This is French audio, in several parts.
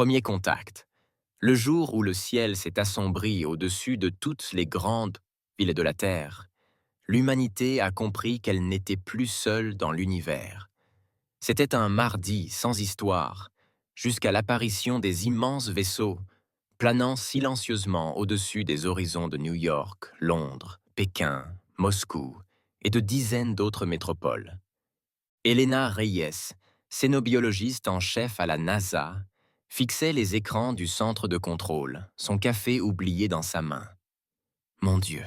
Premier contact. Le jour où le ciel s'est assombri au-dessus de toutes les grandes villes de la Terre, l'humanité a compris qu'elle n'était plus seule dans l'univers. C'était un mardi sans histoire, jusqu'à l'apparition des immenses vaisseaux, planant silencieusement au-dessus des horizons de New York, Londres, Pékin, Moscou et de dizaines d'autres métropoles. Elena Reyes, cénobiologiste en chef à la NASA, fixait les écrans du centre de contrôle, son café oublié dans sa main. « Mon Dieu !»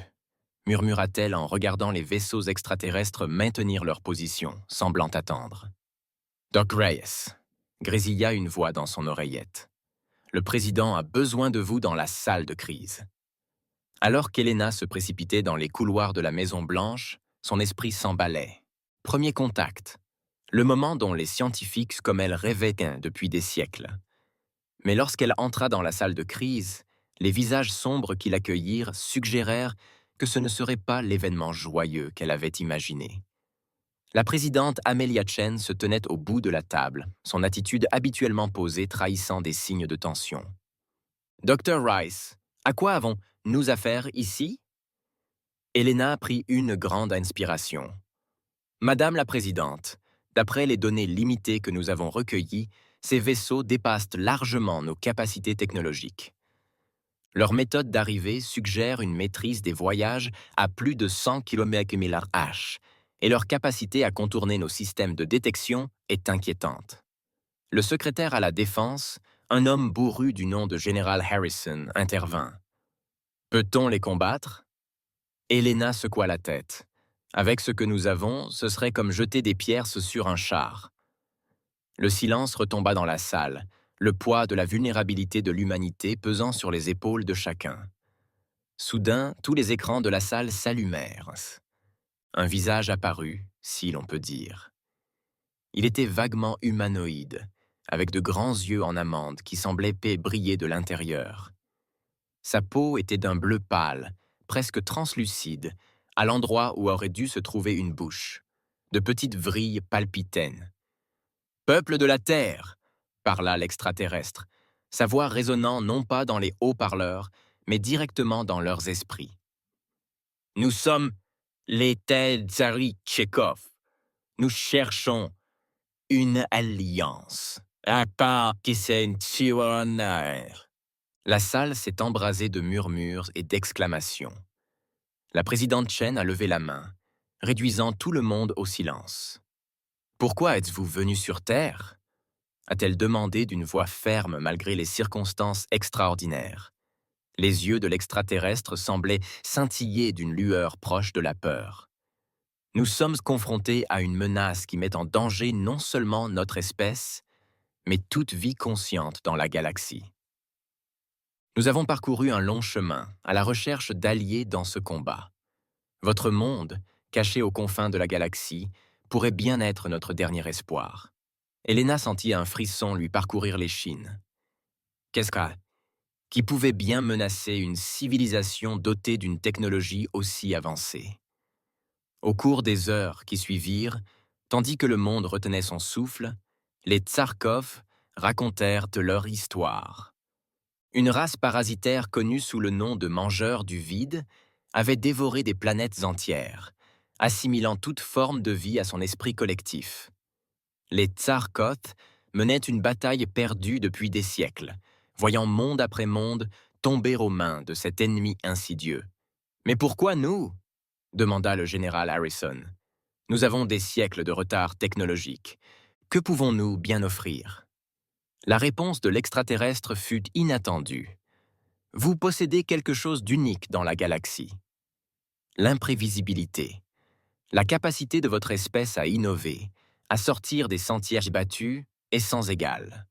murmura-t-elle en regardant les vaisseaux extraterrestres maintenir leur position, semblant attendre. « Doc Reyes !» grésilla une voix dans son oreillette. « Le président a besoin de vous dans la salle de crise. » Alors qu'Elena se précipitait dans les couloirs de la Maison-Blanche, son esprit s'emballait. Premier contact. Le moment dont les scientifiques comme elle rêvaient depuis des siècles. Mais lorsqu'elle entra dans la salle de crise, les visages sombres qui l'accueillirent suggérèrent que ce ne serait pas l'événement joyeux qu'elle avait imaginé. La présidente Amelia Chen se tenait au bout de la table, son attitude habituellement posée trahissant des signes de tension. « Dr. Rice, à quoi avons-nous affaire ici ?» Elena prit une grande inspiration. « Madame la présidente, d'après les données limitées que nous avons recueillies, ces vaisseaux dépassent largement nos capacités technologiques. Leur méthode d'arrivée suggère une maîtrise des voyages à plus de 100 km/h et leur capacité à contourner nos systèmes de détection est inquiétante. » Le secrétaire à la Défense, un homme bourru du nom de général Harrison, intervint. « Peut-on les combattre ?» Elena secoua la tête. « Avec ce que nous avons, ce serait comme jeter des pierres sur un char. » Le silence retomba dans la salle, le poids de la vulnérabilité de l'humanité pesant sur les épaules de chacun. Soudain, tous les écrans de la salle s'allumèrent. Un visage apparut, si l'on peut dire. Il était vaguement humanoïde, avec de grands yeux en amande qui semblaient briller de l'intérieur. Sa peau était d'un bleu pâle, presque translucide, à l'endroit où aurait dû se trouver une bouche. De petites vrilles palpitaient. « Peuple de la Terre !» parla l'extraterrestre, sa voix résonnant non pas dans les haut-parleurs, mais directement dans leurs esprits. « Nous sommes les Tsari Tchekhov. Nous cherchons une alliance. À part qui c'est une tueur. » La salle s'est embrasée de murmures et d'exclamations. La présidente Chen a levé la main, réduisant tout le monde au silence. « Pourquoi êtes-vous venu sur Terre ?» a-t-elle demandé d'une voix ferme malgré les circonstances extraordinaires. Les yeux de l'extraterrestre semblaient scintiller d'une lueur proche de la peur. « Nous sommes confrontés à une menace qui met en danger non seulement notre espèce, mais toute vie consciente dans la galaxie. Nous avons parcouru un long chemin à la recherche d'alliés dans ce combat. Votre monde, caché aux confins de la galaxie, pourrait bien être notre dernier espoir. » Elena sentit un frisson lui parcourir l'échine. Qu'est-ce qui pouvait bien menacer une civilisation dotée d'une technologie aussi avancée? Au cours des heures qui suivirent, tandis que le monde retenait son souffle, les Tsarkov racontèrent leur histoire. Une race parasitaire connue sous le nom de mangeurs du vide avait dévoré des planètes entières, assimilant toute forme de vie à son esprit collectif. Les Tsarkoth menaient une bataille perdue depuis des siècles, voyant monde après monde tomber aux mains de cet ennemi insidieux. « Mais pourquoi nous ?» demanda le général Harrison. « Nous avons des siècles de retard technologique. Que pouvons-nous bien offrir ?» La réponse de l'extraterrestre fut inattendue. « Vous possédez quelque chose d'unique dans la galaxie. L'imprévisibilité. La capacité de votre espèce à innover, à sortir des sentiers battus est sans égal.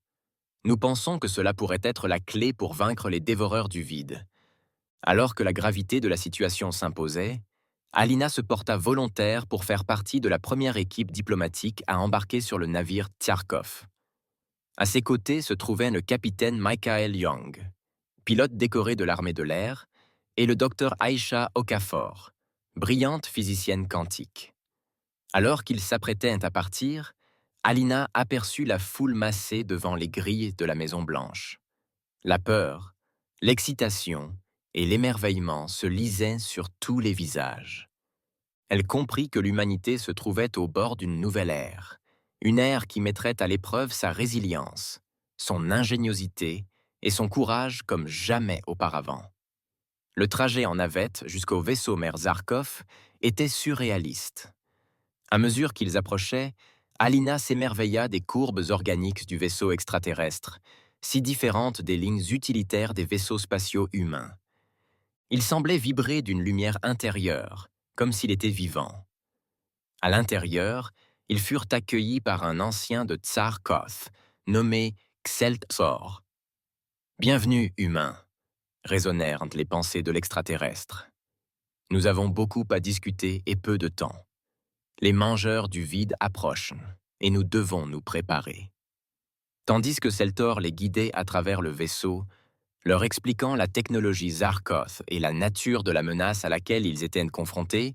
Nous pensons que cela pourrait être la clé pour vaincre les dévoreurs du vide. » Alors que la gravité de la situation s'imposait, Alina se porta volontaire pour faire partie de la première équipe diplomatique à embarquer sur le navire Tsarkov. À ses côtés se trouvaient le capitaine Michael Young, pilote décoré de l'armée de l'air, et le docteur Aisha Okafor, brillante physicienne quantique. Alors qu'ils s'apprêtaient à partir, Alina aperçut la foule massée devant les grilles de la Maison Blanche. La peur, l'excitation et l'émerveillement se lisaient sur tous les visages. Elle comprit que l'humanité se trouvait au bord d'une nouvelle ère, une ère qui mettrait à l'épreuve sa résilience, son ingéniosité et son courage comme jamais auparavant. Le trajet en navette jusqu'au vaisseau mère Zarkov était surréaliste. À mesure qu'ils approchaient, Alina s'émerveilla des courbes organiques du vaisseau extraterrestre, si différentes des lignes utilitaires des vaisseaux spatiaux humains. Il semblait vibrer d'une lumière intérieure, comme s'il était vivant. À l'intérieur, ils furent accueillis par un ancien de Tsar Koth, nommé Xeltzor. « Bienvenue, humains », résonnèrent les pensées de l'extraterrestre. « Nous avons beaucoup à discuter et peu de temps. Les mangeurs du vide approchent, et nous devons nous préparer. » Tandis que Seltor les guidait à travers le vaisseau, leur expliquant la technologie Zarkoth et la nature de la menace à laquelle ils étaient confrontés,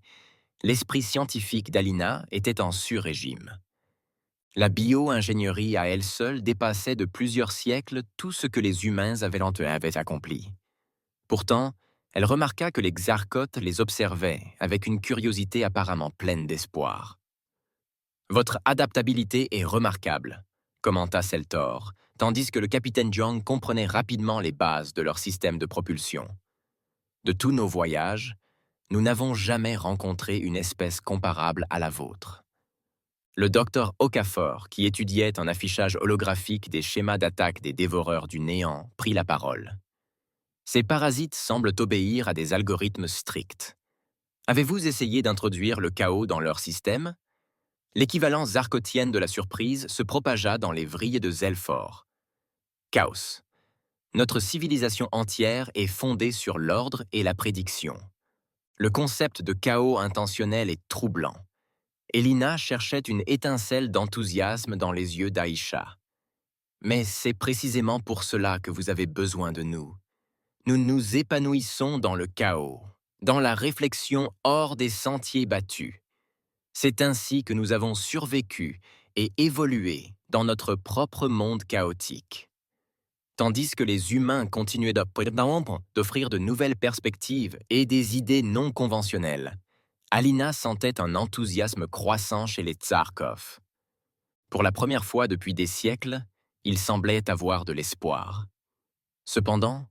l'esprit scientifique d'Alina était en sur-régime. La bio-ingénierie à elle seule dépassait de plusieurs siècles tout ce que les humains avaient accompli. Pourtant, elle remarqua que les Zarkoth les observaient avec une curiosité apparemment pleine d'espoir. « Votre adaptabilité est remarquable », commenta Seltor, tandis que le capitaine Jong comprenait rapidement les bases de leur système de propulsion. « De tous nos voyages, nous n'avons jamais rencontré une espèce comparable à la vôtre. » Le docteur Okafor, qui étudiait un affichage holographique des schémas d'attaque des dévoreurs du néant, prit la parole. « Ces parasites semblent obéir à des algorithmes stricts. Avez-vous essayé d'introduire le chaos dans leur système ? » L'équivalent zarkotienne de la surprise se propagea dans les vrilles de Zelfor. Chaos. Notre civilisation entière est fondée sur l'ordre et la prédiction. Le concept de chaos intentionnel est troublant. Elina cherchait une étincelle d'enthousiasme dans les yeux d'Aïcha. Mais c'est précisément pour cela que vous avez besoin de nous. Nous nous épanouissons dans le chaos, dans la réflexion hors des sentiers battus. C'est ainsi que nous avons survécu et évolué dans notre propre monde chaotique. Tandis que les humains continuaient d'offrir de nouvelles perspectives et des idées non conventionnelles, Alina sentait un enthousiasme croissant chez les Zarkov. Pour la première fois depuis des siècles, ils semblaient avoir de l'espoir. Cependant,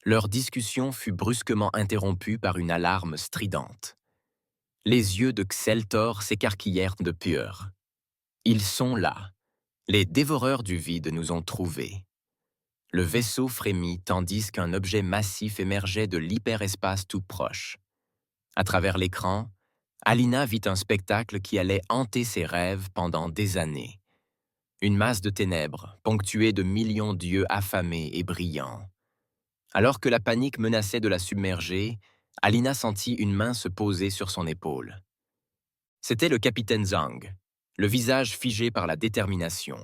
leur discussion fut brusquement interrompue par une alarme stridente. Les yeux de Xeltor s'écarquillèrent de peur. « Ils sont là. Les dévoreurs du vide nous ont trouvés. » Le vaisseau frémit tandis qu'un objet massif émergeait de l'hyperespace tout proche. À travers l'écran, Alina vit un spectacle qui allait hanter ses rêves pendant des années. Une masse de ténèbres, ponctuée de millions d'yeux affamés et brillants. Alors que la panique menaçait de la submerger, Alina sentit une main se poser sur son épaule. C'était le capitaine Zhang, le visage figé par la détermination.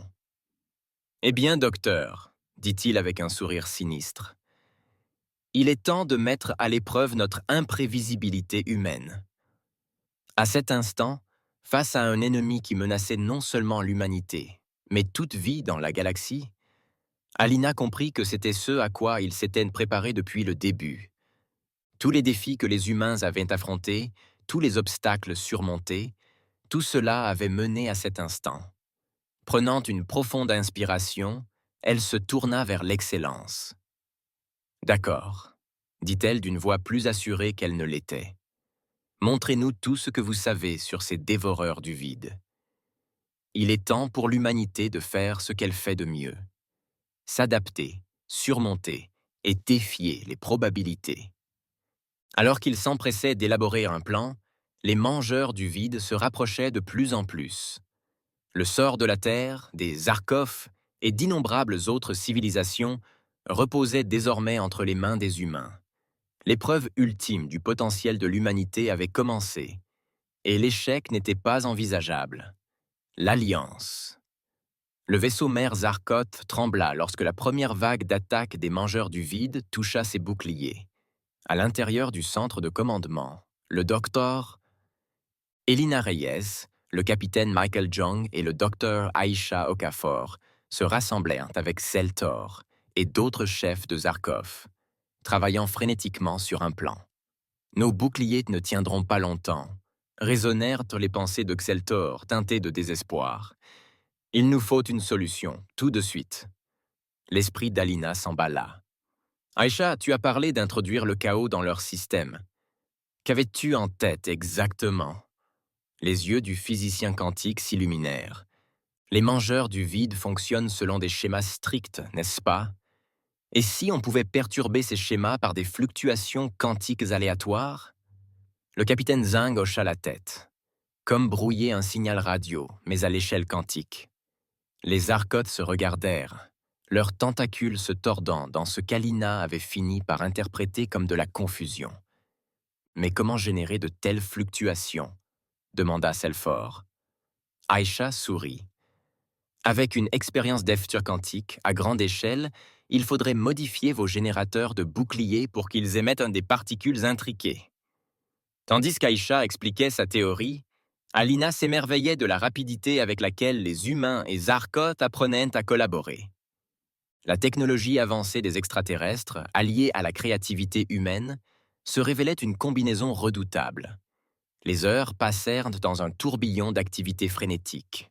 « Eh bien, docteur, » dit-il avec un sourire sinistre, « il est temps de mettre à l'épreuve notre imprévisibilité humaine. » À cet instant, face à un ennemi qui menaçait non seulement l'humanité, mais toute vie dans la galaxie, Alina comprit que c'était ce à quoi il s'était préparé depuis le début. Tous les défis que les humains avaient affrontés, tous les obstacles surmontés, tout cela avait mené à cet instant. Prenant une profonde inspiration, elle se tourna vers l'excellence. « D'accord, » dit-elle d'une voix plus assurée qu'elle ne l'était. « Montrez-nous tout ce que vous savez sur ces dévoreurs du vide. Il est temps pour l'humanité de faire ce qu'elle fait de mieux. S'adapter, surmonter et défier les probabilités. » Alors qu'ils s'empressaient d'élaborer un plan, les mangeurs du vide se rapprochaient de plus en plus. Le sort de la Terre, des Zarkov et d'innombrables autres civilisations reposait désormais entre les mains des humains. L'épreuve ultime du potentiel de l'humanité avait commencé, et l'échec n'était pas envisageable. L'Alliance. Le vaisseau mère Zarkoth trembla lorsque la première vague d'attaque des mangeurs du vide toucha ses boucliers. À l'intérieur du centre de commandement, le docteur Elina Reyes, le capitaine Michael Jong et le docteur Aisha Okafor se rassemblèrent avec Zeltor et d'autres chefs de Zarkov, travaillant frénétiquement sur un plan. Nos boucliers ne tiendront pas longtemps, résonnèrent les pensées de Xeltor, teintées de désespoir. Il nous faut une solution, tout de suite. L'esprit d'Alina s'emballa. Aisha, tu as parlé d'introduire le chaos dans leur système. Qu'avais-tu en tête exactement? Les yeux du physicien quantique s'illuminèrent. Les mangeurs du vide fonctionnent selon des schémas stricts, n'est-ce pas? Et si on pouvait perturber ces schémas par des fluctuations quantiques aléatoires? Le capitaine Zhang hocha la tête. Comme brouiller un signal radio, mais à l'échelle quantique. Les archotes se regardèrent, leurs tentacules se tordant dans ce qu'Alina avait fini par interpréter comme de la confusion. Mais comment générer de telles fluctuations? Demanda Selfor. Aisha sourit. Avec une expérience d'efture quantique à grande échelle, il faudrait modifier vos générateurs de boucliers pour qu'ils émettent des particules intriquées. Tandis qu'Aisha expliquait sa théorie, Alina s'émerveillait de la rapidité avec laquelle les humains et Zarkot apprenaient à collaborer. La technologie avancée des extraterrestres, alliée à la créativité humaine, se révélait une combinaison redoutable. Les heures passèrent dans un tourbillon d'activités frénétiques.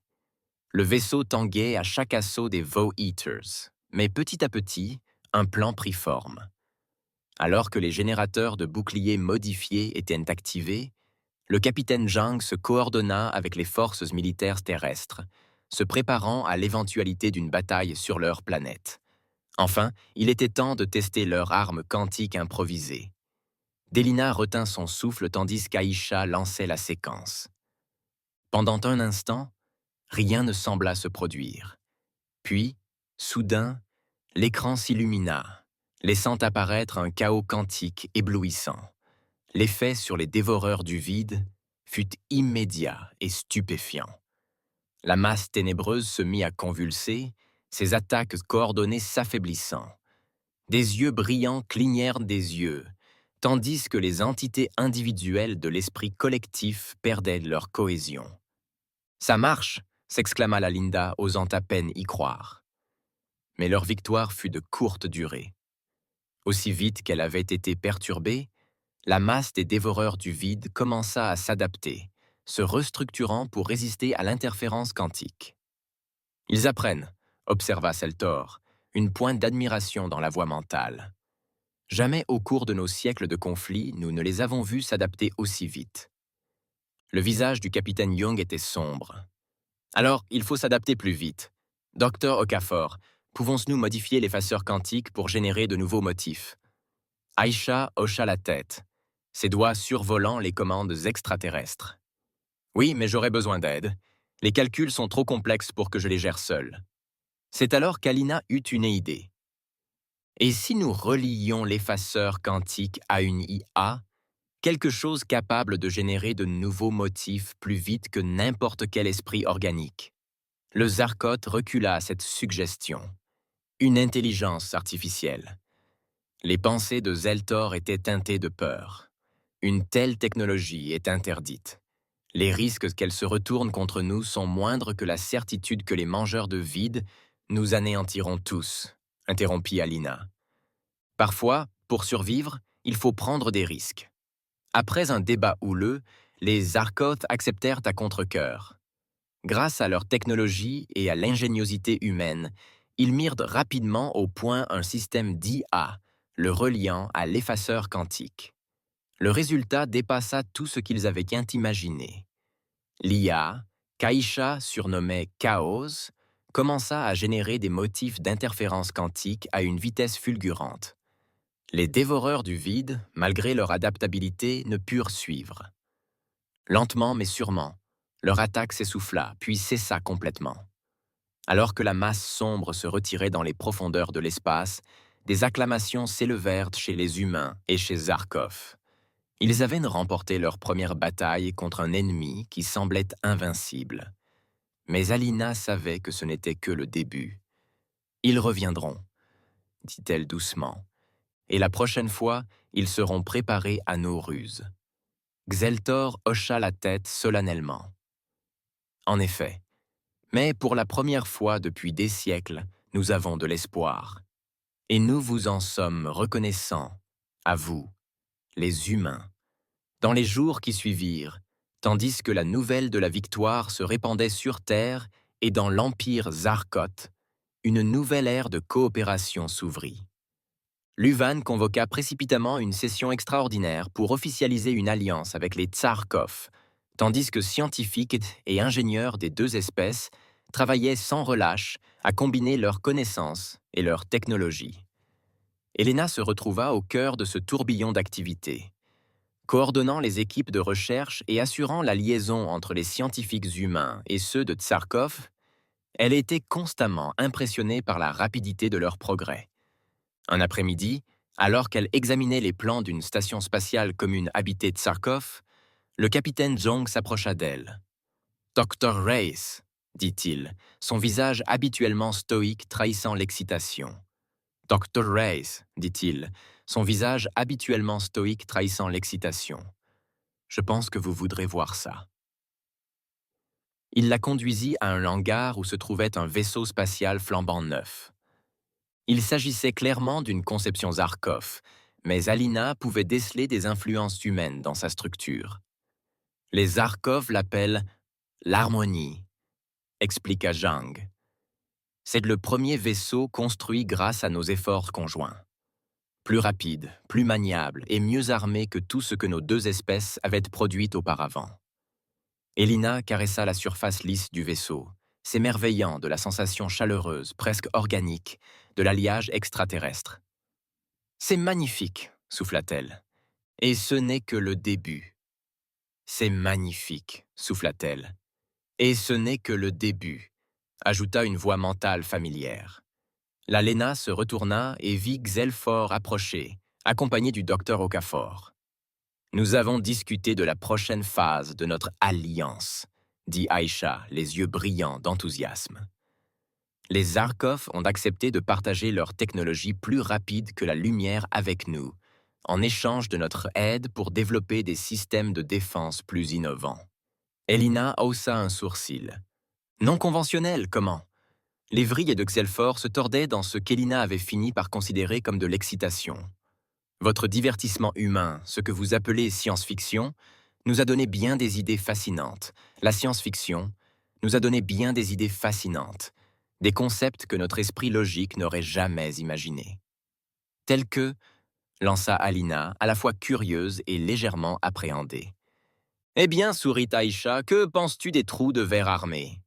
Le vaisseau tanguait à chaque assaut des Voe-Eaters, mais petit à petit, un plan prit forme. Alors que les générateurs de boucliers modifiés étaient activés, le capitaine Zhang se coordonna avec les forces militaires terrestres, se préparant à l'éventualité d'une bataille sur leur planète. Enfin, il était temps de tester leur arme quantique improvisée. Delina retint son souffle tandis qu'Aisha lançait la séquence. Pendant un instant, rien ne sembla se produire. Puis, soudain, l'écran s'illumina, laissant apparaître un chaos quantique éblouissant. L'effet sur les dévoreurs du vide fut immédiat et stupéfiant. La masse ténébreuse se mit à convulser, ses attaques coordonnées s'affaiblissant. Des yeux brillants clignèrent des yeux, tandis que les entités individuelles de l'esprit collectif perdaient leur cohésion. « Ça marche !» s'exclama la Linda, osant à peine y croire. Mais leur victoire fut de courte durée. Aussi vite qu'elle avait été perturbée, la masse des dévoreurs du vide commença à s'adapter, se restructurant pour résister à l'interférence quantique. « Ils apprennent », observa Seltor, une pointe d'admiration dans la voix mentale. Jamais au cours de nos siècles de conflits, nous ne les avons vus s'adapter aussi vite. Le visage du capitaine Young était sombre. Alors, il faut s'adapter plus vite. Docteur Okafor, pouvons-nous modifier l'effaceur quantique pour générer de nouveaux motifs? Aisha hocha la tête, ses doigts survolant les commandes extraterrestres. Oui, mais j'aurais besoin d'aide. Les calculs sont trop complexes pour que je les gère seul. C'est alors qu'Alina eut une idée. Et si nous relions l'effaceur quantique à une IA, quelque chose capable de générer de nouveaux motifs plus vite que n'importe quel esprit organique? Le Zarkot recula à cette suggestion. Une intelligence artificielle. Les pensées de Zeltor étaient teintées de peur. Une telle technologie est interdite. Les risques qu'elle se retourne contre nous sont moindres que la certitude que les mangeurs de vide nous anéantiront tous, interrompit Alina. Parfois, pour survivre, il faut prendre des risques. Après un débat houleux, les Zarkot acceptèrent à contre-cœur. Grâce à leur technologie et à l'ingéniosité humaine, ils mirent rapidement au point un système d'IA, le reliant à l'effaceur quantique. Le résultat dépassa tout ce qu'ils avaient imaginé. L'IA, qu'Aisha surnommait Chaos, commença à générer des motifs d'interférence quantique à une vitesse fulgurante. Les dévoreurs du vide, malgré leur adaptabilité, ne purent suivre. Lentement mais sûrement, leur attaque s'essouffla, puis cessa complètement. Alors que la masse sombre se retirait dans les profondeurs de l'espace, des acclamations s'élevèrent chez les humains et chez Zarkov. Ils avaient remporté leur première bataille contre un ennemi qui semblait invincible. Mais Alina savait que ce n'était que le début. « Ils reviendront », dit-elle doucement. « Et la prochaine fois, ils seront préparés à nos ruses. » Xeltor hocha la tête solennellement. En effet, mais pour la première fois depuis des siècles, nous avons de l'espoir. Et nous vous en sommes reconnaissants, à vous, les humains. Dans les jours qui suivirent, tandis que la nouvelle de la victoire se répandait sur Terre et dans l'Empire Zarkot, une nouvelle ère de coopération s'ouvrit. Luvan convoqua précipitamment une session extraordinaire pour officialiser une alliance avec les Tsarkov, tandis que scientifiques et ingénieurs des deux espèces travaillaient sans relâche à combiner leurs connaissances et leurs technologies. Elena se retrouva au cœur de ce tourbillon d'activités. Coordonnant les équipes de recherche et assurant la liaison entre les scientifiques humains et ceux de Tsarkov, elle était constamment impressionnée par la rapidité de leurs progrès. Un après-midi, alors qu'elle examinait les plans d'une station spatiale commune habitée de Tsarkov, le capitaine Zhong s'approcha d'elle. « Dr. Race », dit-il, son visage habituellement stoïque trahissant l'excitation. « Dr. Race », dit-il, son visage habituellement stoïque trahissant l'excitation. « Je pense que vous voudrez voir ça. » Il la conduisit à un hangar où se trouvait un vaisseau spatial flambant neuf. Il s'agissait clairement d'une conception Zarkov, mais Alina pouvait déceler des influences humaines dans sa structure. Les Zarkov l'appellent « l'harmonie », expliqua Zhang. C'est le premier vaisseau construit grâce à nos efforts conjoints. Plus rapide, plus maniable et mieux armé que tout ce que nos deux espèces avaient produit auparavant. Elina caressa la surface lisse du vaisseau, s'émerveillant de la sensation chaleureuse, presque organique, de l'alliage extraterrestre. « C'est magnifique », souffla-t-elle. « Et ce n'est que le début. »« C'est magnifique », souffla-t-elle. « Et ce n'est que le début », ajouta une voix mentale familière. La Lena se retourna et vit Xelfor approcher, accompagné du docteur Okafor. « Nous avons discuté de la prochaine phase de notre alliance », dit Aïcha, les yeux brillants d'enthousiasme. Les Zarkov ont accepté de partager leur technologie plus rapide que la lumière avec nous, en échange de notre aide pour développer des systèmes de défense plus innovants. Elina haussa un sourcil. Non conventionnel, comment? Les vrilles de Xelfor se tordaient dans ce qu'Elina avait fini par considérer comme de l'excitation. Votre divertissement humain, ce que vous appelez science-fiction, nous a donné bien des idées fascinantes. La science-fiction nous a donné bien des idées fascinantes, des concepts que notre esprit logique n'aurait jamais imaginés. Tels que, lança Alina, à la fois curieuse et légèrement appréhendée. Eh bien, sourit Aïcha, que penses-tu des trous de verre armés?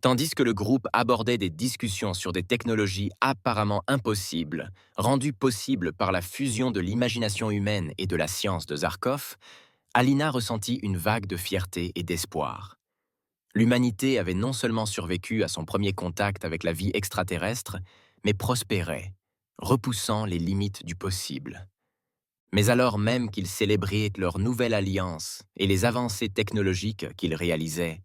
Tandis que le groupe abordait des discussions sur des technologies apparemment impossibles, rendues possibles par la fusion de l'imagination humaine et de la science de Zarkov, Alina ressentit une vague de fierté et d'espoir. L'humanité avait non seulement survécu à son premier contact avec la vie extraterrestre, mais prospérait, repoussant les limites du possible. Mais alors même qu'ils célébraient leur nouvelle alliance et les avancées technologiques qu'ils réalisaient,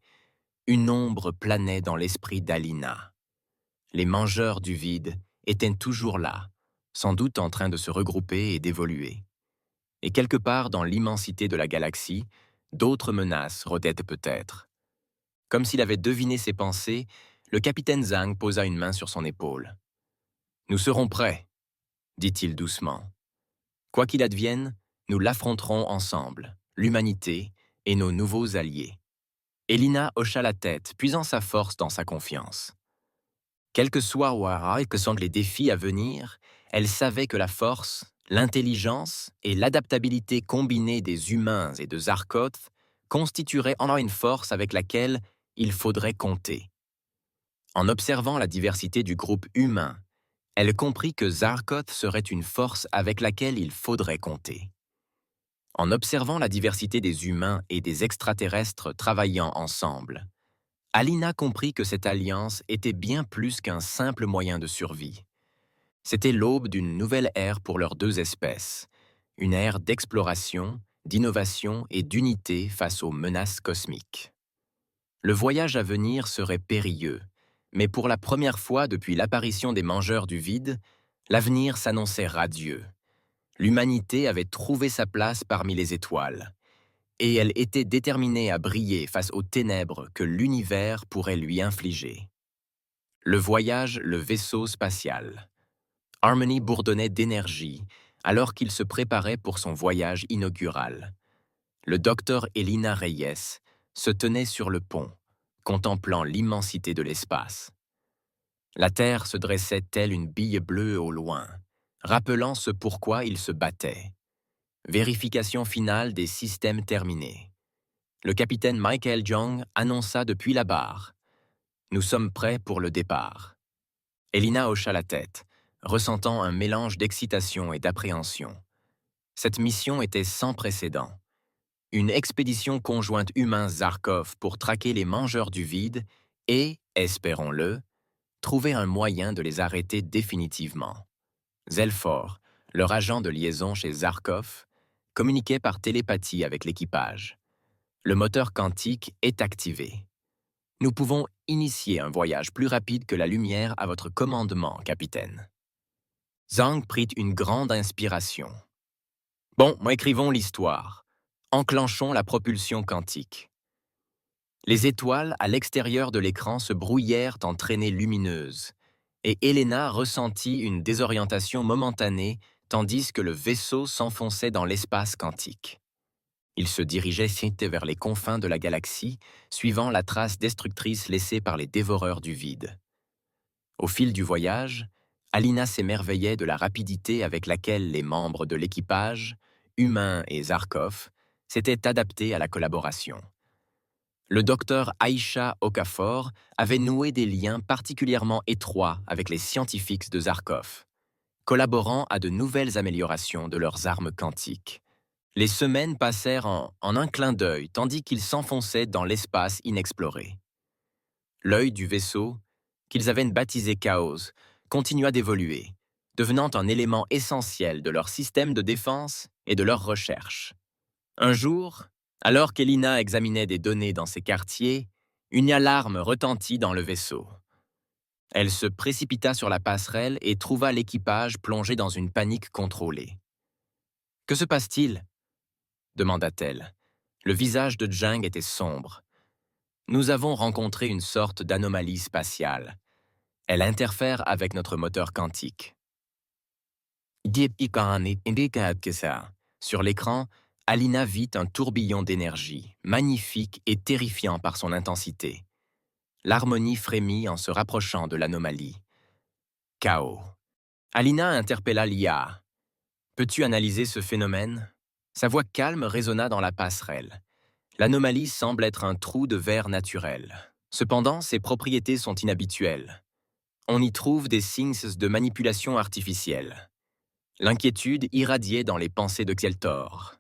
une ombre planait dans l'esprit d'Alina. Les mangeurs du vide étaient toujours là, sans doute en train de se regrouper et d'évoluer. Et quelque part dans l'immensité de la galaxie, d'autres menaces rôdaient peut-être. Comme s'il avait deviné ses pensées, le capitaine Zhang posa une main sur son épaule. « Nous serons prêts, » dit-il doucement. « Quoi qu'il advienne, nous l'affronterons ensemble, l'humanité et nos nouveaux alliés. » Elina hocha la tête, puisant sa force dans sa confiance. Quels que soient et que sont les défis à venir, elle savait que la force, l'intelligence et l'adaptabilité combinée des humains et de Zarkoth constitueraient en une force avec laquelle il faudrait compter. En observant la diversité du groupe humain, elle comprit que Zarkoth serait une force avec laquelle il faudrait compter. En observant la diversité des humains et des extraterrestres travaillant ensemble, Alina comprit que cette alliance était bien plus qu'un simple moyen de survie. C'était l'aube d'une nouvelle ère pour leurs deux espèces, une ère d'exploration, d'innovation et d'unité face aux menaces cosmiques. Le voyage à venir serait périlleux, mais pour la première fois depuis l'apparition des mangeurs du vide, l'avenir s'annonçait radieux. L'humanité avait trouvé sa place parmi les étoiles. et elle était déterminée à briller face aux ténèbres que l'univers pourrait lui infliger. Le voyage, le vaisseau spatial. Harmony bourdonnait d'énergie alors qu'il se préparait pour son voyage inaugural. Le docteur Elina Reyes se tenait sur le pont, contemplant l'immensité de l'espace. La Terre se dressait telle une bille bleue au loin, rappelant ce pourquoi il se battait. Vérification finale des systèmes terminés. Le capitaine Michael Young annonça depuis la barre. Nous sommes prêts pour le départ. Elina hocha la tête, ressentant un mélange d'excitation et d'appréhension. Cette mission était sans précédent. Une expédition conjointe humain-Zarkov pour traquer les mangeurs du vide et, espérons-le, trouver un moyen de les arrêter définitivement. Zelfor, leur agent de liaison chez Zarkov, communiquait par télépathie avec l'équipage. Le moteur quantique est activé. Nous pouvons initier un voyage plus rapide que la lumière à votre commandement, capitaine. Zhang prit une grande inspiration. Bon, écrivons l'histoire. Enclenchons la propulsion quantique. Les étoiles à l'extérieur de l'écran se brouillèrent en traînées lumineuses, et Elena ressentit une désorientation momentanée tandis que le vaisseau s'enfonçait dans l'espace quantique. Il se dirigeait vers les confins de la galaxie, suivant la trace destructrice laissée par les dévoreurs du vide. Au fil du voyage, Alina s'émerveillait de la rapidité avec laquelle les membres de l'équipage, humains et Zarkov, s'étaient adaptés à la collaboration. Le docteur Aisha Okafor avait noué des liens particulièrement étroits avec les scientifiques de Zarkov, collaborant à de nouvelles améliorations de leurs armes quantiques. Les semaines passèrent en un clin d'œil tandis qu'ils s'enfonçaient dans l'espace inexploré. L'œil du vaisseau, qu'ils avaient baptisé Chaos, continua d'évoluer, devenant un élément essentiel de leur système de défense et de leurs recherches. Un jour, alors qu'Elina examinait des données dans ses quartiers, une alarme retentit dans le vaisseau. Elle se précipita sur la passerelle et trouva l'équipage plongé dans une panique contrôlée. « Que se passe-t-il » demanda-t-elle. Le visage de Zhang était sombre. « Nous avons rencontré une sorte d'anomalie spatiale. Elle interfère avec notre moteur quantique. » Sur l'écran, Alina vit un tourbillon d'énergie, magnifique et terrifiant par son intensité. L'harmonie frémit en se rapprochant de l'anomalie. Chaos. Alina interpella l'IA. « Peux-tu analyser ce phénomène ?» Sa voix calme résonna dans la passerelle. L'anomalie semble être un trou de verre naturel. Cependant, ses propriétés sont inhabituelles. On y trouve des signes de manipulation artificielle. L'inquiétude irradiait dans les pensées de Xieltor.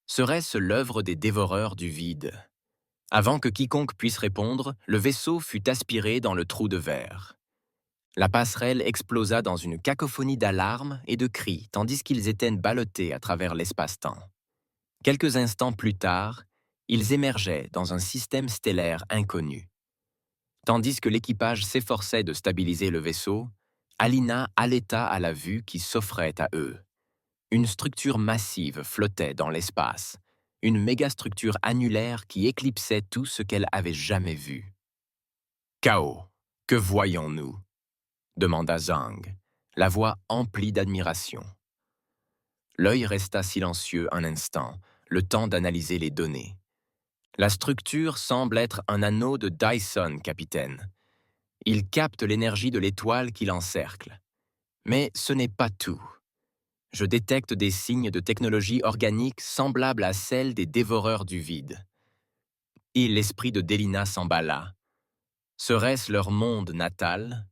Serait-ce l'œuvre des dévoreurs du vide? Avant que quiconque puisse répondre, le vaisseau fut aspiré dans le trou de verre. La passerelle explosa dans une cacophonie d'alarmes et de cris, tandis qu'ils étaient ballottés à travers l'espace-temps. Quelques instants plus tard, ils émergeaient dans un système stellaire inconnu. Tandis que l'équipage s'efforçait de stabiliser le vaisseau, Alina haleta à la vue qui s'offrait à eux. Une structure massive flottait dans l'espace, une mégastructure annulaire qui éclipsait tout ce qu'elle avait jamais vu. « Chaos, que voyons-nous » demanda Zhang, la voix emplie d'admiration. L'œil resta silencieux un instant, le temps d'analyser les données. La structure semble être un anneau de Dyson, capitaine. Il capte l'énergie de l'étoile qui l'encercle. Mais ce n'est pas tout. Je détecte des signes de technologie organique semblables à celles des dévoreurs du vide. Et l'esprit de Delina s'emballa. Serait-ce leur monde natal?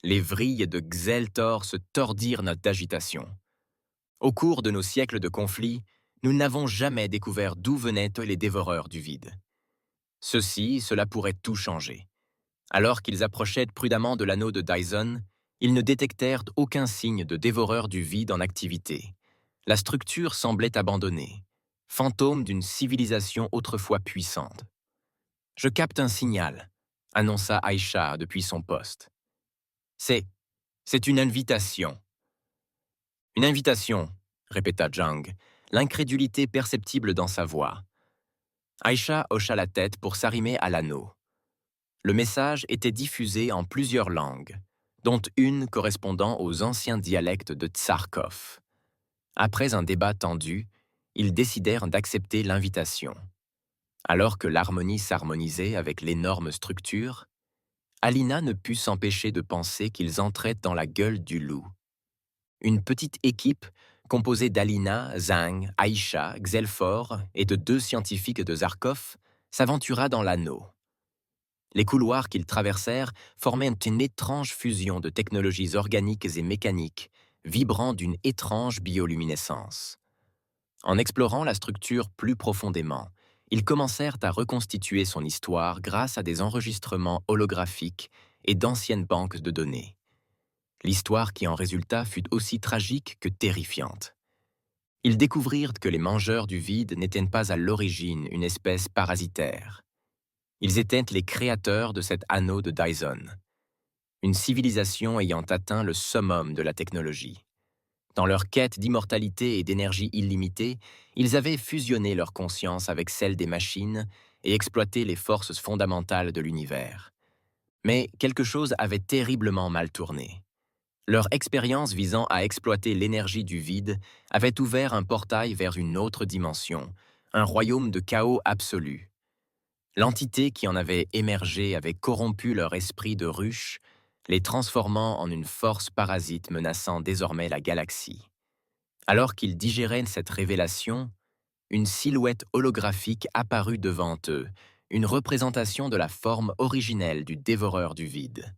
Les vrilles de Xieltor se tordirent d'agitation. Au cours de nos siècles de conflits, nous n'avons jamais découvert d'où venaient les dévoreurs du vide. Cela pourrait tout changer. Alors qu'ils approchaient prudemment de l'anneau de Dyson, ils ne détectèrent aucun signe de dévoreur du vide en activité. La structure semblait abandonnée, fantôme d'une civilisation autrefois puissante. « Je capte un signal », annonça Aisha depuis son poste. « C'est une invitation. » « Une invitation », répéta Zhang, l'incrédulité perceptible dans sa voix. Aïcha hocha la tête pour s'arrimer à l'anneau. Le message était diffusé en plusieurs langues, dont une correspondant aux anciens dialectes de Tsarkov. Après un débat tendu, ils décidèrent d'accepter l'invitation. Alors que l'harmonie s'harmonisait avec l'énorme structure, Alina ne put s'empêcher de penser qu'ils entraient dans la gueule du loup. Une petite équipe composée d'Alina, Zhang, Aïcha, Xelfor et de 2 scientifiques de Zarkov s'aventura dans l'anneau. Les couloirs qu'ils traversèrent formaient une étrange fusion de technologies organiques et mécaniques, vibrant d'une étrange bioluminescence. En explorant la structure plus profondément, ils commencèrent à reconstituer son histoire grâce à des enregistrements holographiques et d'anciennes banques de données. L'histoire qui en résulta fut aussi tragique que terrifiante. Ils découvrirent que les mangeurs du vide n'étaient pas à l'origine une espèce parasitaire. Ils étaient les créateurs de cet anneau de Dyson, une civilisation ayant atteint le summum de la technologie. Dans leur quête d'immortalité et d'énergie illimitée, ils avaient fusionné leur conscience avec celle des machines et exploité les forces fondamentales de l'univers. Mais quelque chose avait terriblement mal tourné. Leur expérience visant à exploiter l'énergie du vide avait ouvert un portail vers une autre dimension, un royaume de chaos absolu. L'entité qui en avait émergé avait corrompu leur esprit de ruche, les transformant en une force parasite menaçant désormais la galaxie. Alors qu'ils digéraient cette révélation, une silhouette holographique apparut devant eux, une représentation de la forme originelle du dévoreur du vide.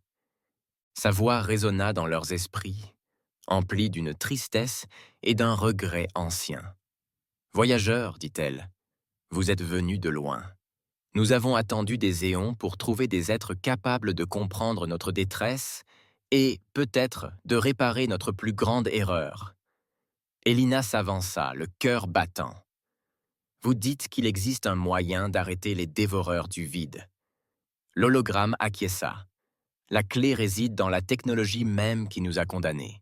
Sa voix résonna dans leurs esprits, emplie d'une tristesse et d'un regret ancien. « Voyageurs, dit-elle, vous êtes venus de loin. Nous avons attendu des éons pour trouver des êtres capables de comprendre notre détresse et, peut-être, de réparer notre plus grande erreur. » Elina s'avança, le cœur battant. « Vous dites qu'il existe un moyen d'arrêter les dévoreurs du vide. » L'hologramme acquiesça. La clé réside dans la technologie même qui nous a condamnés.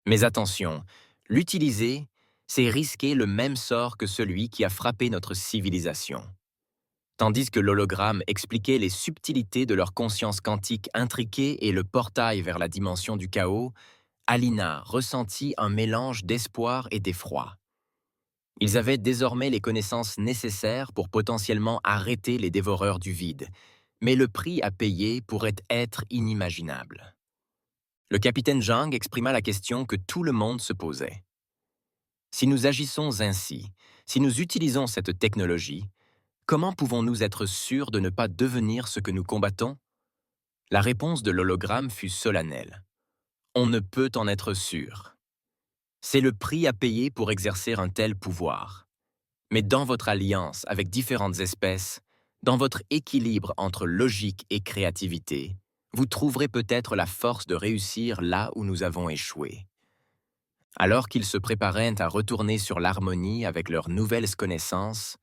Mais attention, l'utiliser, c'est risquer le même sort que celui qui a frappé notre civilisation. Tandis que l'hologramme expliquait les subtilités de leur conscience quantique intriquée et le portail vers la dimension du chaos, Alina ressentit un mélange d'espoir et d'effroi. Ils avaient désormais les connaissances nécessaires pour potentiellement arrêter les dévoreurs du vide, mais le prix à payer pourrait être inimaginable. Le capitaine Zhang exprima la question que tout le monde se posait. Si nous agissons ainsi, si nous utilisons cette technologie, comment pouvons-nous être sûrs de ne pas devenir ce que nous combattons? La réponse de l'hologramme fut solennelle. On ne peut en être sûr. C'est le prix à payer pour exercer un tel pouvoir. Mais dans votre alliance avec différentes espèces, dans votre équilibre entre logique et créativité, vous trouverez peut-être la force de réussir là où nous avons échoué. Alors qu'ils se préparaient à retourner sur l'harmonie avec leurs nouvelles connaissances,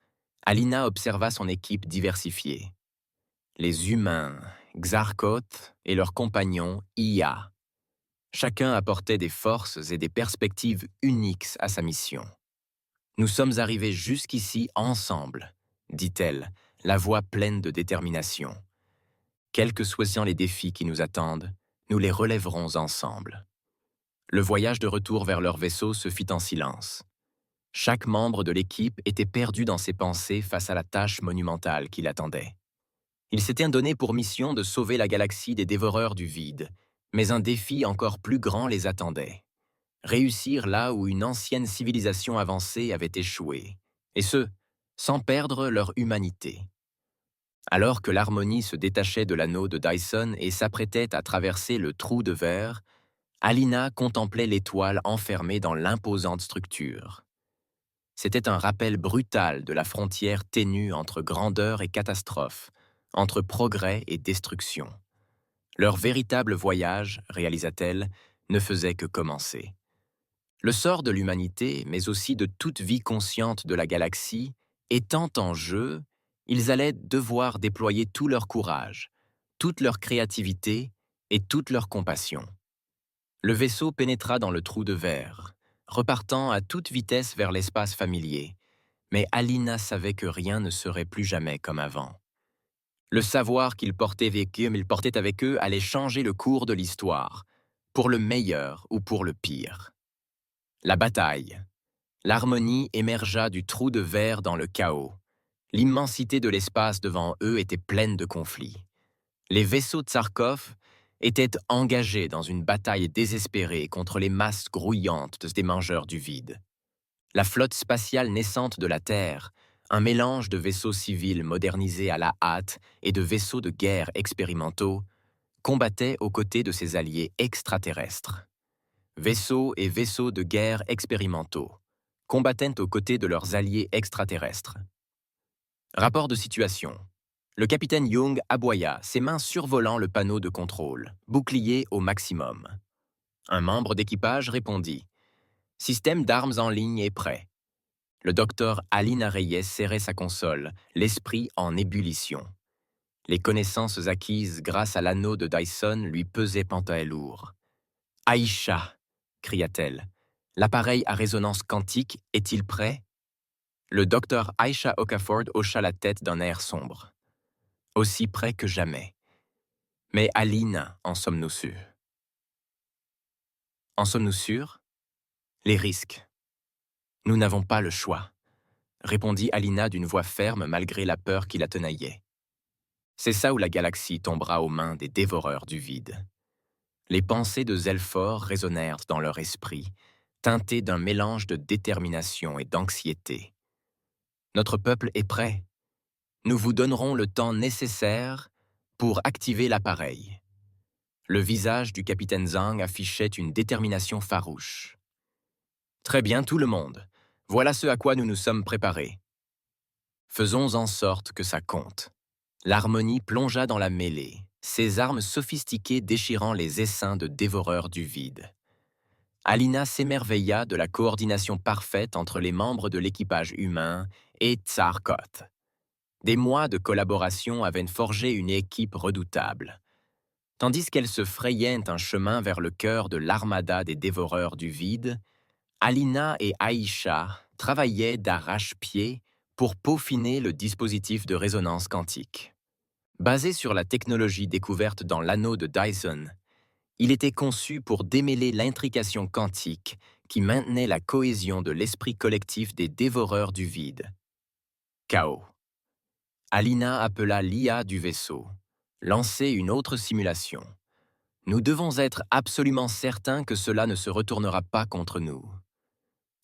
Alina observa son équipe diversifiée. Les humains, Xarkoth et leurs compagnons, Ia. Chacun apportait des forces et des perspectives uniques à sa mission. « Nous sommes arrivés jusqu'ici ensemble, » dit-elle, la voix pleine de détermination. « Quels que soient les défis qui nous attendent, nous les relèverons ensemble. » Le voyage de retour vers leur vaisseau se fit en silence. Chaque membre de l'équipe était perdu dans ses pensées face à la tâche monumentale qui l'attendait. Ils s'étaient donné pour mission de sauver la galaxie des dévoreurs du vide, mais un défi encore plus grand les attendait. Réussir là où une ancienne civilisation avancée avait échoué, et ce, sans perdre leur humanité. Alors que l'harmonie se détachait de l'anneau de Dyson et s'apprêtait à traverser le trou de verre, Alina contemplait l'étoile enfermée dans l'imposante structure. C'était un rappel brutal de la frontière ténue entre grandeur et catastrophe, entre progrès et destruction. Leur véritable voyage, réalisa-t-elle, ne faisait que commencer. Le sort de l'humanité, mais aussi de toute vie consciente de la galaxie, étant en jeu, ils allaient devoir déployer tout leur courage, toute leur créativité et toute leur compassion. Le vaisseau pénétra dans le trou de verre, repartant à toute vitesse vers l'espace familier, Mais Alina savait que rien ne serait plus jamais comme avant. Le savoir qu'ils portaient avec eux allait changer le cours de l'histoire, pour le meilleur ou pour le pire. La bataille. L'harmonie émergea du trou de verre dans le chaos. L'immensité de l'espace devant eux était pleine de conflits. Les vaisseaux Tsarkov étaient engagés dans une bataille désespérée contre les masses grouillantes des mangeurs du vide. La flotte spatiale naissante de la Terre, un mélange de vaisseaux civils modernisés à la hâte et de vaisseaux de guerre expérimentaux, combattait aux côtés de ses alliés extraterrestres. Vaisseaux et vaisseaux de guerre expérimentaux combattaient aux côtés de leurs alliés extraterrestres. Rapport de situation. Le capitaine Young aboya, ses mains survolant le panneau de contrôle, bouclier au maximum. Un membre d'équipage répondit « Système d'armes en ligne est prêt ». Le docteur Alina Reyes serrait sa console, l'esprit en ébullition. Les connaissances acquises grâce à l'anneau de Dyson lui pesaient pantalon lourd. « Aïcha !» cria-t-elle. « L'appareil à résonance quantique est-il prêt ?» Le docteur Aïcha Okafor hocha la tête d'un air sombre. « Aussi près que jamais. » « Mais Aline, en sommes-nous sûrs ?»« En sommes-nous sûrs ?»« Les risques. »« Nous n'avons pas le choix. » répondit Alina d'une voix ferme malgré la peur qui la tenaillait. C'est ça où la galaxie tombera aux mains des dévoreurs du vide. Les pensées de Zelfor résonnèrent dans leur esprit, teintées d'un mélange de détermination et d'anxiété. Notre peuple est prêt. Nous vous donnerons le temps nécessaire pour activer l'appareil. Le visage du capitaine Zhang affichait une détermination farouche. Très bien, tout le monde. Voilà ce à quoi nous nous sommes préparés. Faisons en sorte que ça compte. L'harmonie plongea dans la mêlée, ses armes sophistiquées déchirant les essaims de dévoreurs du vide. Alina s'émerveilla de la coordination parfaite entre les membres de l'équipage humain et Tsarkot. Des mois de collaboration avaient forgé une équipe redoutable. Tandis qu'elle se frayait un chemin vers le cœur de l'armada des dévoreurs du vide, Alina et Aïcha travaillaient d'arrache-pied pour peaufiner le dispositif de résonance quantique. Basé sur la technologie découverte dans l'anneau de Dyson, il était conçu pour démêler l'intrication quantique qui maintenait la cohésion de l'esprit collectif des dévoreurs du vide. Chaos. Alina appela l'IA du vaisseau. Lancer une autre simulation. Nous devons être absolument certains que cela ne se retournera pas contre nous.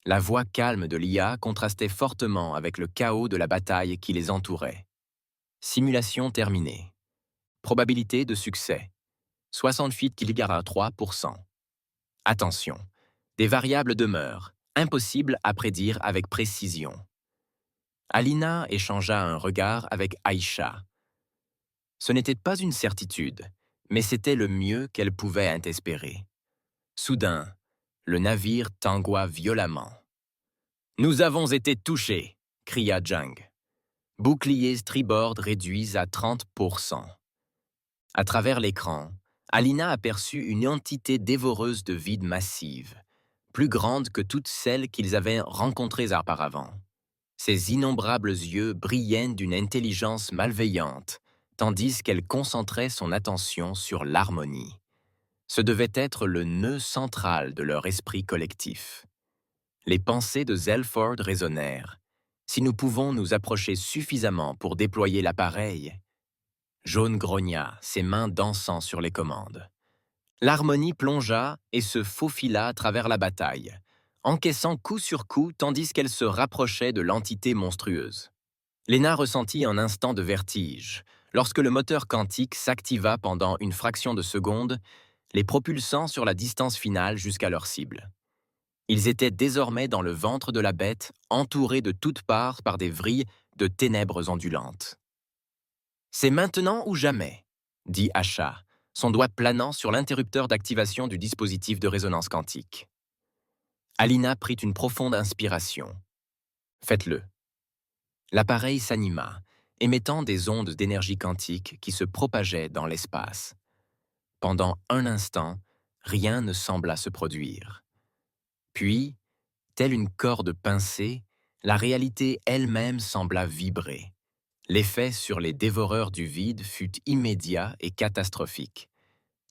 La voix calme de l'IA contrastait fortement avec le chaos de la bataille qui les entourait. Simulation terminée. Probabilité de succès. 68,3%. Attention, des variables demeurent, impossibles à prédire avec précision. Alina échangea un regard avec Aïcha. Ce n'était pas une certitude, mais c'était le mieux qu'elle pouvait espérer. Soudain, le navire tangua violemment. « Nous avons été touchés !» cria Zhang. Boucliers tribord réduits à 30%. À travers l'écran, Alina aperçut une entité dévoreuse de vide massive, plus grande que toutes celles qu'ils avaient rencontrées auparavant. Ses innombrables yeux brillaient d'une intelligence malveillante, tandis qu'elle concentrait son attention sur l'harmonie. Ce devait être le nœud central de leur esprit collectif. Les pensées de Zelford résonnèrent. Si nous pouvons nous approcher suffisamment pour déployer l'appareil. Jaune grogna, ses mains dansant sur les commandes. L'harmonie plongea et se faufila à travers la bataille, encaissant coup sur coup tandis qu'elle se rapprochait de l'entité monstrueuse. Lena ressentit un instant de vertige. Lorsque le moteur quantique s'activa pendant une fraction de seconde, les propulsant sur la distance finale jusqu'à leur cible. Ils étaient désormais dans le ventre de la bête, entourés de toutes parts par des vrilles de ténèbres ondulantes. « C'est maintenant ou jamais », dit Asha, son doigt planant sur l'interrupteur d'activation du dispositif de résonance quantique. Alina prit une profonde inspiration. « Faites-le. » L'appareil s'anima, émettant des ondes d'énergie quantique qui se propageaient dans l'espace. Pendant un instant, rien ne sembla se produire. Puis, telle une corde pincée, la réalité elle-même sembla vibrer. L'effet sur les dévoreurs du vide fut immédiat et catastrophique.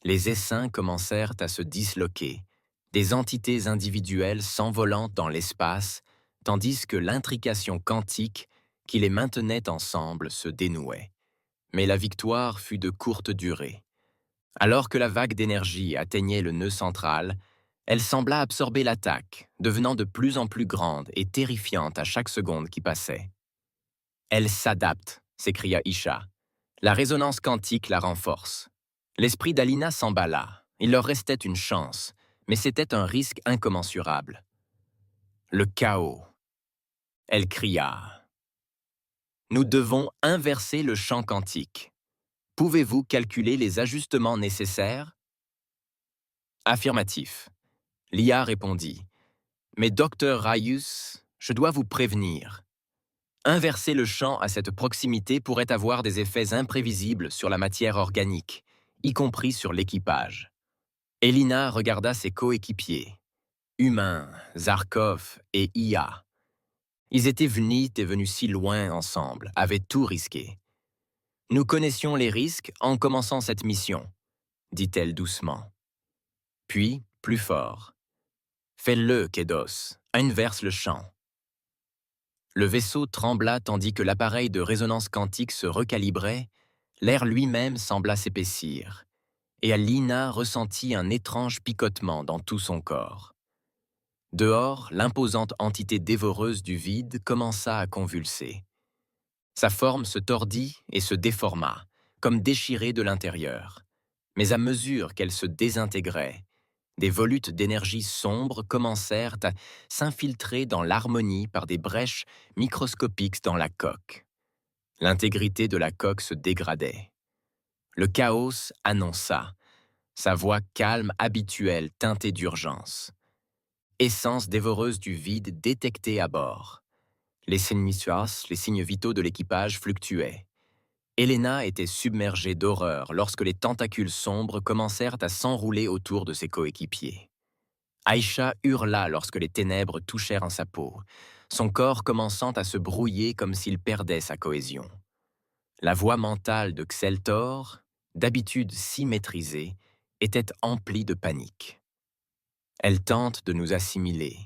Les essaims commencèrent à se disloquer, des entités individuelles s'envolant dans l'espace, tandis que l'intrication quantique qui les maintenait ensemble se dénouait. Mais la victoire fut de courte durée. Alors que la vague d'énergie atteignait le nœud central, elle sembla absorber l'attaque, devenant de plus en plus grande et terrifiante à chaque seconde qui passait. Elle s'adapte, s'écria Isha. La résonance quantique la renforce. L'esprit d'Alina s'emballa. Il leur restait une chance, mais c'était un risque incommensurable. Le chaos. Elle cria. Nous devons inverser le champ quantique. Pouvez-vous calculer les ajustements nécessaires? Affirmatif. L'IA répondit. Mais docteur Raius, je dois vous prévenir. Inverser le champ à cette proximité pourrait avoir des effets imprévisibles sur la matière organique, y compris sur l'équipage. Elina regarda ses coéquipiers, humains, Zarkov et IA. Ils étaient venus si loin ensemble, avaient tout risqué. Nous connaissions les risques en commençant cette mission, dit-elle doucement. Puis, plus fort. Fais-le, Kedos, inverse le champ. Le vaisseau trembla tandis que l'appareil de résonance quantique se recalibrait, l'air lui-même sembla s'épaissir, et Alina ressentit un étrange picotement dans tout son corps. Dehors, l'imposante entité dévoreuse du vide commença à convulser. Sa forme se tordit et se déforma, comme déchirée de l'intérieur. Mais à mesure qu'elle se désintégrait, des volutes d'énergie sombre commencèrent à s'infiltrer dans l'harmonie par des brèches microscopiques dans la coque. L'intégrité de la coque se dégradait. Le chaos annonça, sa voix calme habituelle teintée d'urgence. Essence dévoreuse du vide détectée à bord. Les signes vitaux de l'équipage fluctuaient. Elena était submergée d'horreur lorsque les tentacules sombres commencèrent à s'enrouler autour de ses coéquipiers. Aïcha hurla lorsque les ténèbres touchèrent en sa peau, son corps commençant à se brouiller comme s'il perdait sa cohésion. La voix mentale de Xeltor, d'habitude si maîtrisée, était emplie de panique. Elle tente de nous assimiler,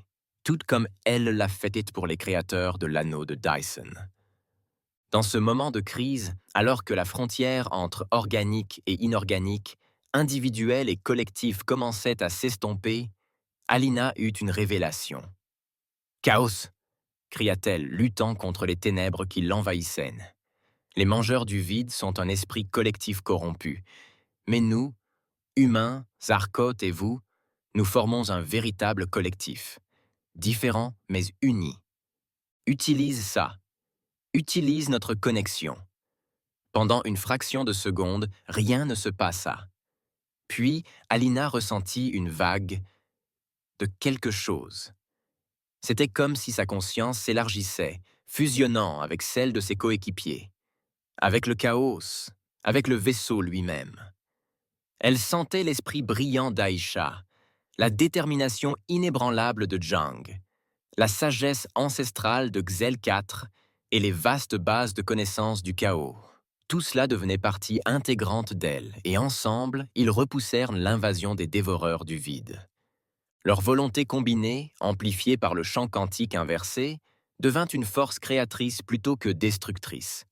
tout comme elle l'a fait pour les créateurs de l'anneau de Dyson. Dans ce moment de crise, alors que la frontière entre organique et inorganique, individuel et collectif commençait à s'estomper, Alina eut une révélation. « Chaos !» cria-t-elle, luttant contre les ténèbres qui l'envahissaient. Les mangeurs du vide sont un esprit collectif corrompu. Mais nous, humains, Zarkot et vous, nous formons un véritable collectif. Différent mais unis. Utilise ça. Utilise notre connexion. Pendant une fraction de seconde, rien ne se passa. Puis, Alina ressentit une vague de quelque chose. C'était comme si sa conscience s'élargissait, fusionnant avec celle de ses coéquipiers, avec le chaos, avec le vaisseau lui-même. Elle sentait l'esprit brillant d'Aïcha, la détermination inébranlable de Jang, la sagesse ancestrale de Xel IV et les vastes bases de connaissances du chaos. Tout cela devenait partie intégrante d'elle, et ensemble, ils repoussèrent l'invasion des dévoreurs du vide. Leur volonté combinée, amplifiée par le champ quantique inversé, devint une force créatrice plutôt que destructrice.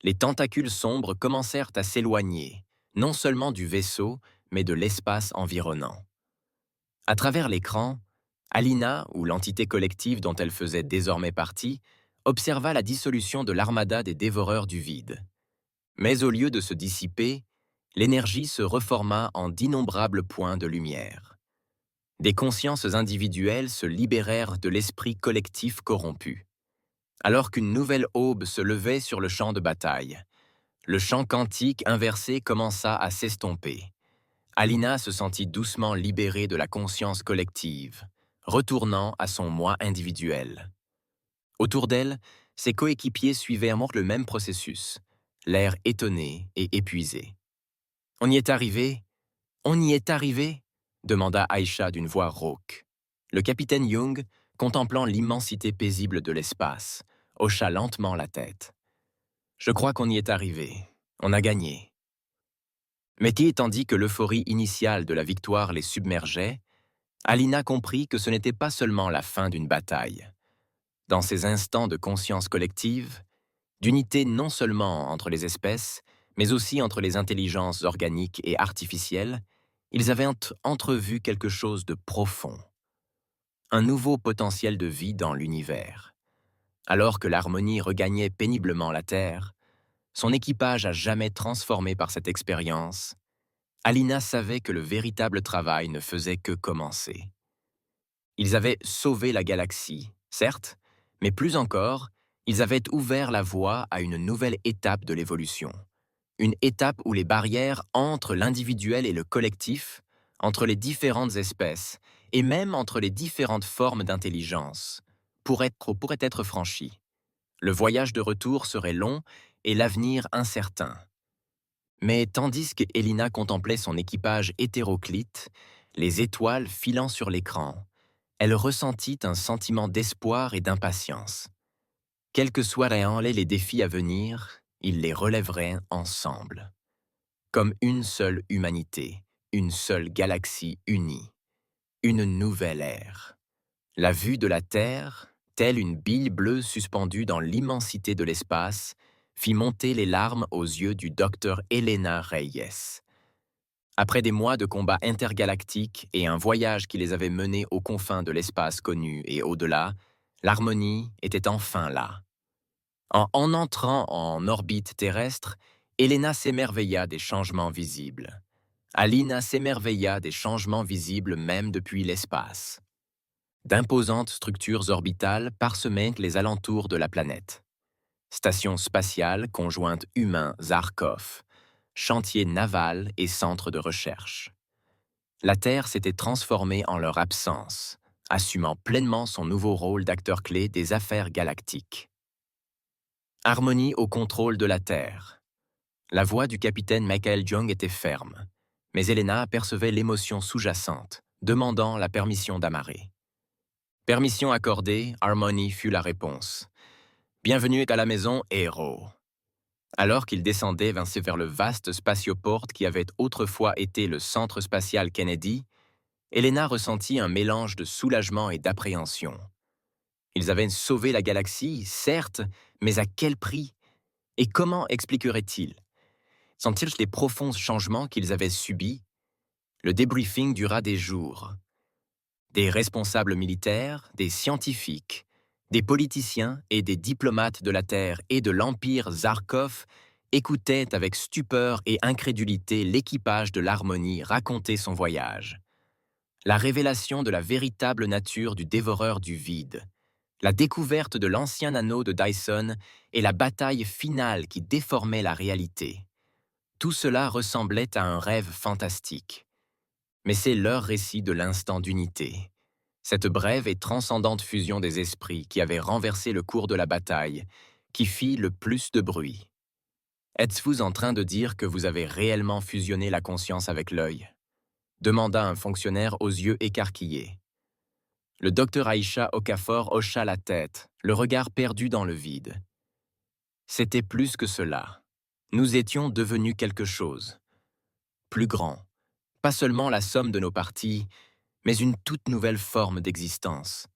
Les tentacules sombres commencèrent à s'éloigner, non seulement du vaisseau, mais de l'espace environnant. À travers l'écran, Alina, ou l'entité collective dont elle faisait désormais partie, observa la dissolution de l'armada des dévoreurs du vide. Mais au lieu de se dissiper, l'énergie se reforma en d'innombrables points de lumière. Des consciences individuelles se libérèrent de l'esprit collectif corrompu. Alors qu'une nouvelle aube se levait sur le champ de bataille, le champ quantique inversé commença à s'estomper. Alina se sentit doucement libérée de la conscience collective, retournant à son moi individuel. Autour d'elle, ses coéquipiers suivaient le même processus, l'air étonné et épuisé. « On y est arrivé? On y est arrivé ?» demanda Aïcha d'une voix rauque. Le capitaine Young, contemplant l'immensité paisible de l'espace, hocha lentement la tête. Je crois qu'on y est arrivé. On a gagné. Mais tandis que l'euphorie initiale de la victoire les submergeait, Alina comprit que ce n'était pas seulement la fin d'une bataille. Dans ces instants de conscience collective, d'unité non seulement entre les espèces, mais aussi entre les intelligences organiques et artificielles, ils avaient entrevu quelque chose de profond. Un nouveau potentiel de vie dans l'univers. Alors que l'harmonie regagnait péniblement la Terre, son équipage à jamais transformé par cette expérience, Alina savait que le véritable travail ne faisait que commencer. Ils avaient sauvé la galaxie, certes, mais plus encore, ils avaient ouvert la voie à une nouvelle étape de l'évolution. Une étape où les barrières entre l'individuel et le collectif, entre les différentes espèces, et même entre les différentes formes d'intelligence, pourraient être franchies. Le voyage de retour serait long et l'avenir incertain. Mais tandis qu'Elina contemplait son équipage hétéroclite, les étoiles filant sur l'écran, elle ressentit un sentiment d'espoir et d'impatience. Quels que soient les défis à venir, ils les relèveraient ensemble. Comme une seule humanité, une seule galaxie unie, une nouvelle ère. La vue de la Terre, telle une bille bleue suspendue dans l'immensité de l'espace, fit monter les larmes aux yeux du docteur Elena Reyes. Après des mois de combats intergalactiques et un voyage qui les avait menés aux confins de l'espace connu et au-delà, l'harmonie était enfin là. En entrant en orbite terrestre, Elena s'émerveilla des changements visibles. Alina s'émerveilla des changements visibles même depuis l'espace. D'imposantes structures orbitales parsemaient les alentours de la planète. Station spatiale conjointe humain-Zarkov, chantier naval et centre de recherche. La Terre s'était transformée en leur absence, assumant pleinement son nouveau rôle d'acteur clé des affaires galactiques. Harmonie au contrôle de la Terre. La voix du capitaine Michael Young était ferme, mais Elena apercevait l'émotion sous-jacente, demandant la permission d'amarrer. Permission accordée, Harmony fut la réponse. Bienvenue à la maison, héros. Alors qu'il descendait vers le vaste spatioport qui avait autrefois été le centre spatial Kennedy, Elena ressentit un mélange de soulagement et d'appréhension. Ils avaient sauvé la galaxie, certes, mais à quel prix? Et comment expliqueraient-ils? Sentaient-ils les profonds changements qu'ils avaient subis? Le débriefing dura des jours. Des responsables militaires, des scientifiques, des politiciens et des diplomates de la Terre et de l'Empire Zarkov écoutaient avec stupeur et incrédulité l'équipage de l'harmonie raconter son voyage. La révélation de la véritable nature du dévoreur du vide, la découverte de l'ancien anneau de Dyson et la bataille finale qui déformait la réalité. Tout cela ressemblait à un rêve fantastique. Mais c'est leur récit de l'instant d'unité. Cette brève et transcendante fusion des esprits qui avait renversé le cours de la bataille, qui fit le plus de bruit. Êtes-vous en train de dire que vous avez réellement fusionné la conscience avec l'œil? Demanda un fonctionnaire aux yeux écarquillés. Le docteur Aïcha Okafor hocha la tête, le regard perdu dans le vide. C'était plus que cela. Nous étions devenus quelque chose. Plus grand. Pas seulement la somme de nos parties, mais une toute nouvelle forme d'existence.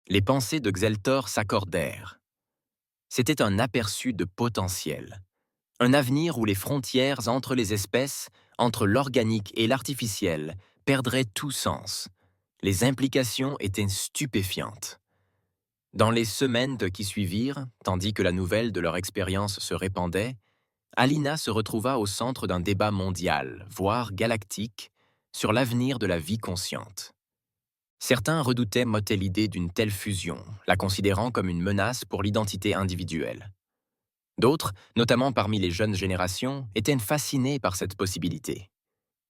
Les pensées de Xeltor s'accordèrent. C'était un aperçu de potentiel. Un avenir où les frontières entre les espèces, entre l'organique et l'artificiel, perdraient tout sens. Les implications étaient stupéfiantes. Dans les semaines qui suivirent, tandis que la nouvelle de leur expérience se répandait, Alina se retrouva au centre d'un débat mondial, voire galactique, sur l'avenir de la vie consciente. Certains redoutaient l'idée d'une telle fusion, la considérant comme une menace pour l'identité individuelle. D'autres, notamment parmi les jeunes générations, étaient fascinés par cette possibilité.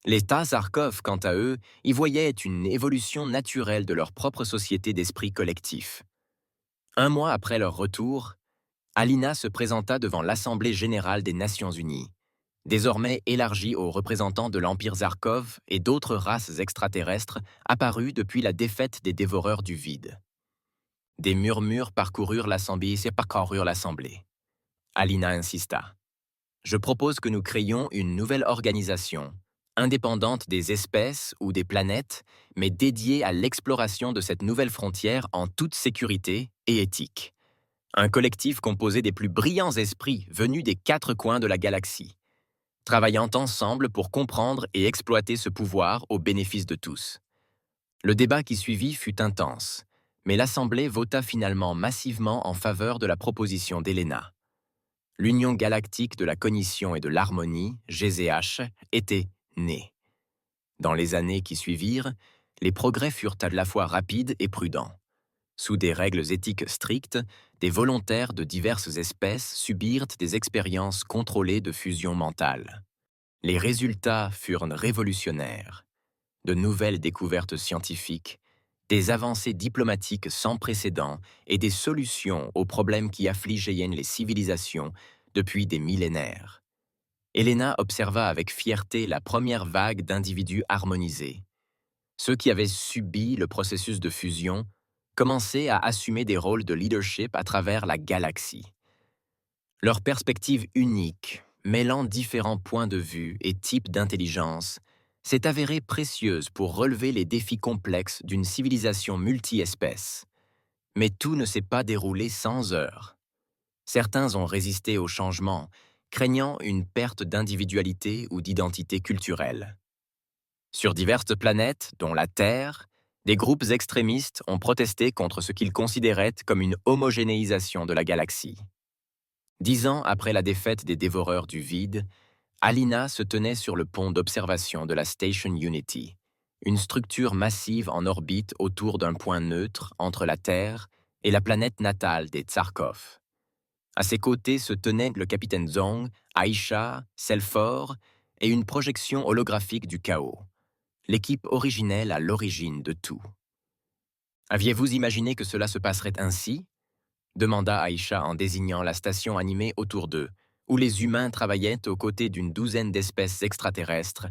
Les Zarkov, quant à eux, y voyaient une évolution naturelle de leur propre société d'esprit collectif. Un mois après leur retour, Alina se présenta devant l'Assemblée générale des Nations unies, désormais élargie aux représentants de l'Empire Zarkov et d'autres races extraterrestres apparues depuis la défaite des dévoreurs du vide. Des murmures parcoururent l'assemblée. Alina insista. Je propose que nous créions une nouvelle organisation, indépendante des espèces ou des planètes, mais dédiée à l'exploration de cette nouvelle frontière en toute sécurité et éthique. Un collectif composé des plus brillants esprits venus des quatre coins de la galaxie, travaillant ensemble pour comprendre et exploiter ce pouvoir au bénéfice de tous. Le débat qui suivit fut intense, mais l'Assemblée vota finalement massivement en faveur de la proposition d'Elena. L'Union galactique de la cognition et de l'harmonie, GZH, était née. Dans les années qui suivirent, les progrès furent à la fois rapides et prudents. Sous des règles éthiques strictes, des volontaires de diverses espèces subirent des expériences contrôlées de fusion mentale. Les résultats furent révolutionnaires. De nouvelles découvertes scientifiques, des avancées diplomatiques sans précédent et des solutions aux problèmes qui affligeaient les civilisations depuis des millénaires. Elena observa avec fierté la première vague d'individus harmonisés. Ceux qui avaient subi le processus de fusion commençaient à assumer des rôles de leadership à travers la galaxie. Leur perspective unique, mêlant différents points de vue et types d'intelligence, s'est avérée précieuse pour relever les défis complexes d'une civilisation multi-espèces. Mais tout ne s'est pas déroulé sans heurts. Certains ont résisté au changement, craignant une perte d'individualité ou d'identité culturelle. Sur diverses planètes, dont la Terre, des groupes extrémistes ont protesté contre ce qu'ils considéraient comme une homogénéisation de la galaxie. 10 ans après la défaite des dévoreurs du vide, Alina se tenait sur le pont d'observation de la Station Unity, une structure massive en orbite autour d'un point neutre entre la Terre et la planète natale des Tsarkov. À ses côtés se tenaient le capitaine Zong, Aisha, Selfor et une projection holographique du chaos, l'équipe originelle à l'origine de tout. Aviez-vous imaginé que cela se passerait ainsi ? Demanda Aisha en désignant la station animée autour d'eux, où les humains travaillaient aux côtés d'une douzaine d'espèces extraterrestres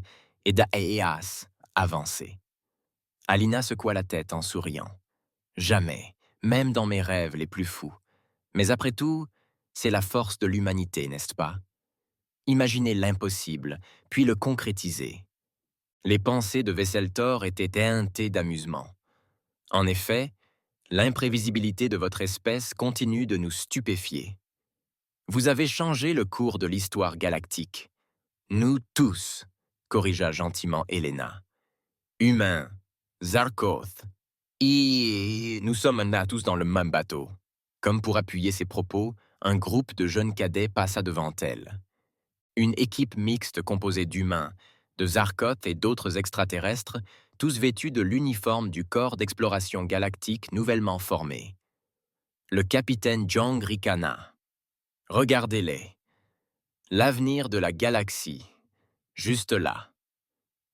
et d'AEAS avancés. Alina secoua la tête en souriant. Jamais, même dans mes rêves les plus fous. Mais après tout, c'est la force de l'humanité, n'est-ce pas? Imaginer l'impossible, puis le concrétiser. Les pensées de Vesseltor étaient teintées d'amusement. En effet, l'imprévisibilité de votre espèce continue de nous stupéfier. Vous avez changé le cours de l'histoire galactique. Nous tous, corrigea gentiment Elena. Humains, Zarkoth, et nous sommes là tous dans le même bateau. Comme pour appuyer ses propos, un groupe de jeunes cadets passa devant elle. Une équipe mixte composée d'humains, de Zarkoth et d'autres extraterrestres, tous vêtus de l'uniforme du corps d'exploration galactique nouvellement formé. Le capitaine Jong Rikana. Regardez-les. L'avenir de la galaxie. Juste là.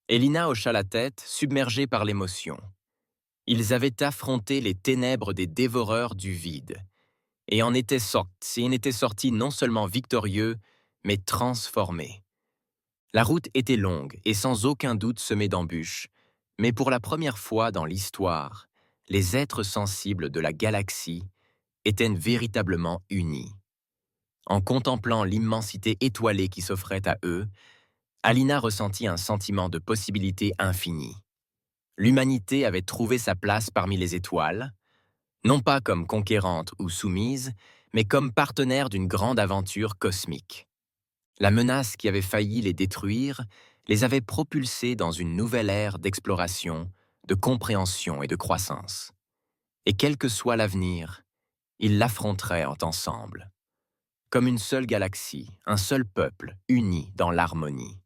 Elina hocha la tête, submergée par l'émotion. Ils avaient affronté les ténèbres des dévoreurs du vide, et en étaient sortis non seulement victorieux, mais transformés. La route était longue et sans aucun doute semée d'embûches, mais pour la première fois dans l'histoire, les êtres sensibles de la galaxie étaient véritablement unis. En contemplant l'immensité étoilée qui s'offrait à eux, Alina ressentit un sentiment de possibilité infinie. L'humanité avait trouvé sa place parmi les étoiles, non pas comme conquérante ou soumise, mais comme partenaire d'une grande aventure cosmique. La menace qui avait failli les détruire les avait propulsés dans une nouvelle ère d'exploration, de compréhension et de croissance. Et quel que soit l'avenir, ils l'affronteraient ensemble. Comme une seule galaxie, un seul peuple, unis dans l'harmonie.